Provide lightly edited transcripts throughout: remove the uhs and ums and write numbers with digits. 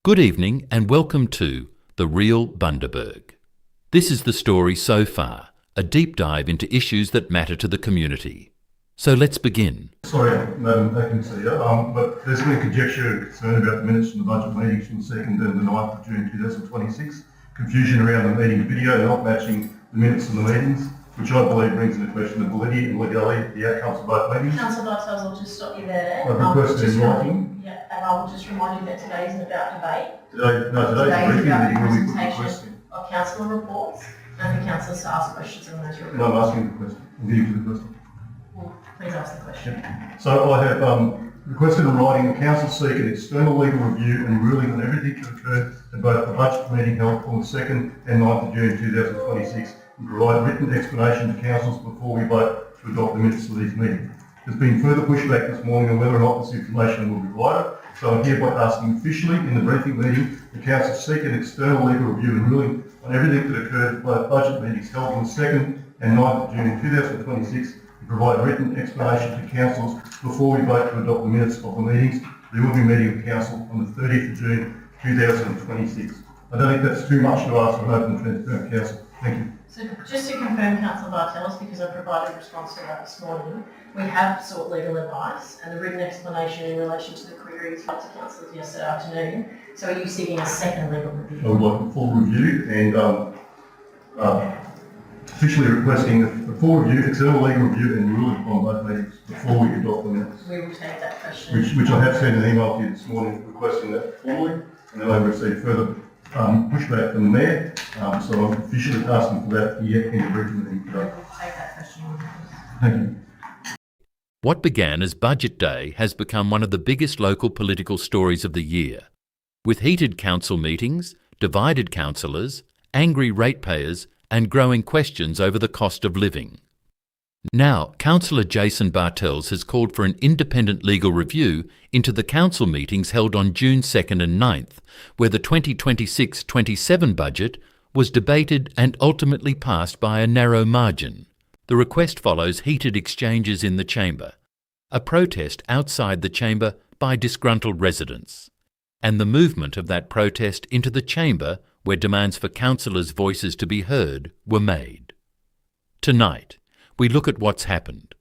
Good evening and welcome to The Real Bundaberg. This is the story so far, a deep dive into issues that matter to the community. So let's begin. Sorry, Madam Acting CEO, but there's been conjecture and concern about the minutes from the budget meetings from the 2nd and the 9th of June 2026, confusion around the meeting video not matching the minutes of the meetings, which I believe brings into question the validity and legality of the outcomes of both meetings. Councillor Bartels, I'll just stop you there. I've requested in writing. Yeah, and I will just remind you that today isn't about debate. Today's Today briefing is about meeting the will be put to presentation question. of councillor reports and for councillors to ask questions on those reports. No, I'm asking the question. I'm getting to the question. Well, please ask the question. So I have requested in writing the council seek an external legal review and ruling on everything that occurred at both the budget meeting held on the 2nd and 9th of June 2026 and provide a written explanation to councillors before we vote to adopt the minutes of these meetings. There's been further pushback this morning on whether or not this information will be provided, so I'm hereby asking officially in the briefing meeting the council seek an external legal review and ruling on everything that occurred at both budget meetings held on the 2nd and 9th of June 2026 and provide a written explanation to councillors before we vote to adopt the minutes of the meetings. There will be a meeting of council on the 30th of June 2026. I don't think that's too much to ask for an open and transparent council. Thank you. So just to confirm, councillor Bartels, because I provided a response to that this morning, we have sought legal advice and a written explanation in relation to the queries put to councillors yesterday afternoon. So are you seeking a second legal review? I would like a full review and officially requesting a full review, external legal review and ruling on both meetings before we adopt the minutes. We will take that question. Which I have sent an email to you this morning requesting that formally, and then I've received further pushback from the Mayor, so I'm officially asking for that here in the briefing meeting We today. will take that question. Thank you. What began as Budget Day has become one of the biggest local political stories of the year, with heated council meetings, divided councillors, angry ratepayers and growing questions over the cost of living. Now, Councillor Jason Bartels has called for an independent legal review into the council meetings held on June 2nd and 9th, where the 2026-27 budget was debated and ultimately passed by a narrow margin. The request follows heated exchanges in the chamber, a protest outside the chamber by disgruntled residents, and the movement of that protest into the chamber where demands for councillors' voices to be heard were made. Tonight, we look at what's happened,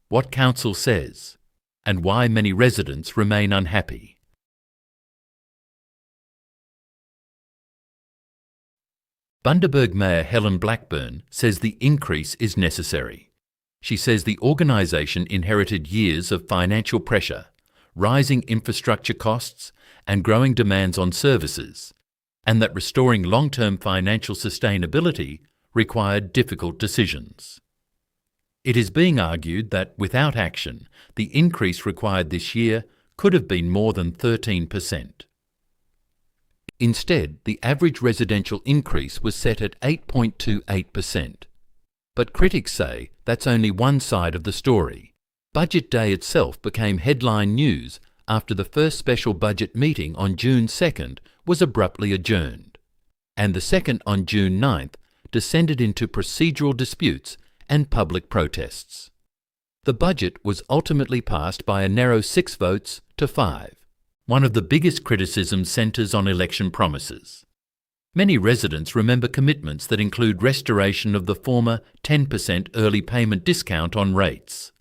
what council says, and why many residents remain unhappy. Bundaberg Mayor Helen Blackburn says the increase is necessary. She says the organisation inherited years of financial pressure, rising infrastructure costs and growing demands on services, and that restoring long-term financial sustainability required difficult decisions. It is being argued that without action, the increase required this year could have been more than 13%. Instead, the average residential increase was set at 8.28%. But critics say that's only one side of the story. Budget Day itself became headline news after the first special budget meeting on June 2nd was abruptly adjourned, and the second on June 9th descended into procedural disputes and public protests. The budget was ultimately passed by a narrow 6 votes to 5. One of the biggest criticisms centres on election promises. Many residents remember commitments that include restoration of the former 10% early payment discount on rates.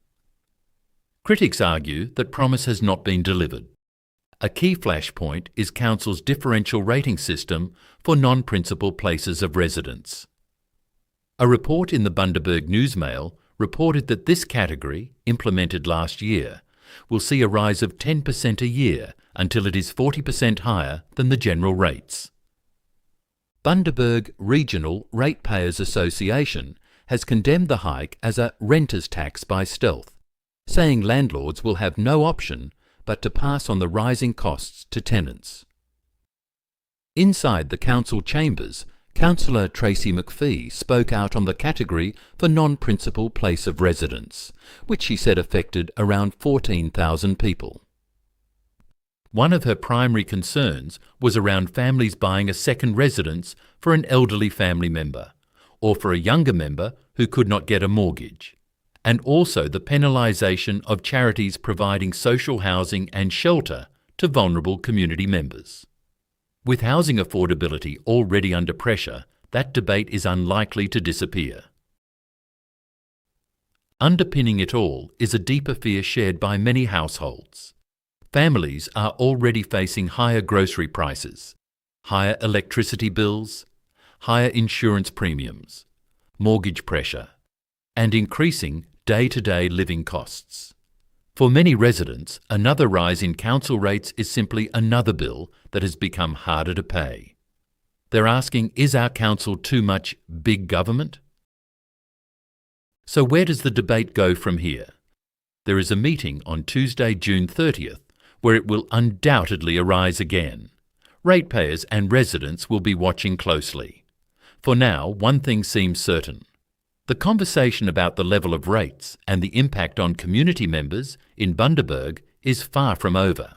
Critics argue that promise has not been delivered. A key flashpoint is Council's differential rating system for non-principal places of residence. A report in the Bundaberg Newsmail reported that this category, implemented last year, will see a rise of 10% a year until it is 40% higher than the general rates. Bundaberg Regional Ratepayers Association has condemned the hike as a renters' tax by stealth, saying landlords will have no option but to pass on the rising costs to tenants. Inside the council chambers, Councillor Tracy McPhee spoke out on the category for non-principal place of residence, which she said affected around 14,000 people. One of her primary concerns was around families buying a second residence for an elderly family member, or for a younger member who could not get a mortgage, and also the penalisation of charities providing social housing and shelter to vulnerable community members. With housing affordability already under pressure, that debate is unlikely to disappear. Underpinning it all is a deeper fear shared by many households. Families are already facing higher grocery prices, higher electricity bills, higher insurance premiums, mortgage pressure, and increasing day-to-day living costs. For many residents, another rise in council rates is simply another bill that has become harder to pay. They're asking, is our council too much big government? So where does the debate go from here? There is a meeting on Tuesday, June 30th, where it will undoubtedly arise again. Ratepayers and residents will be watching closely. For now, one thing seems certain. The conversation about the level of rates and the impact on community members in Bundaberg is far from over.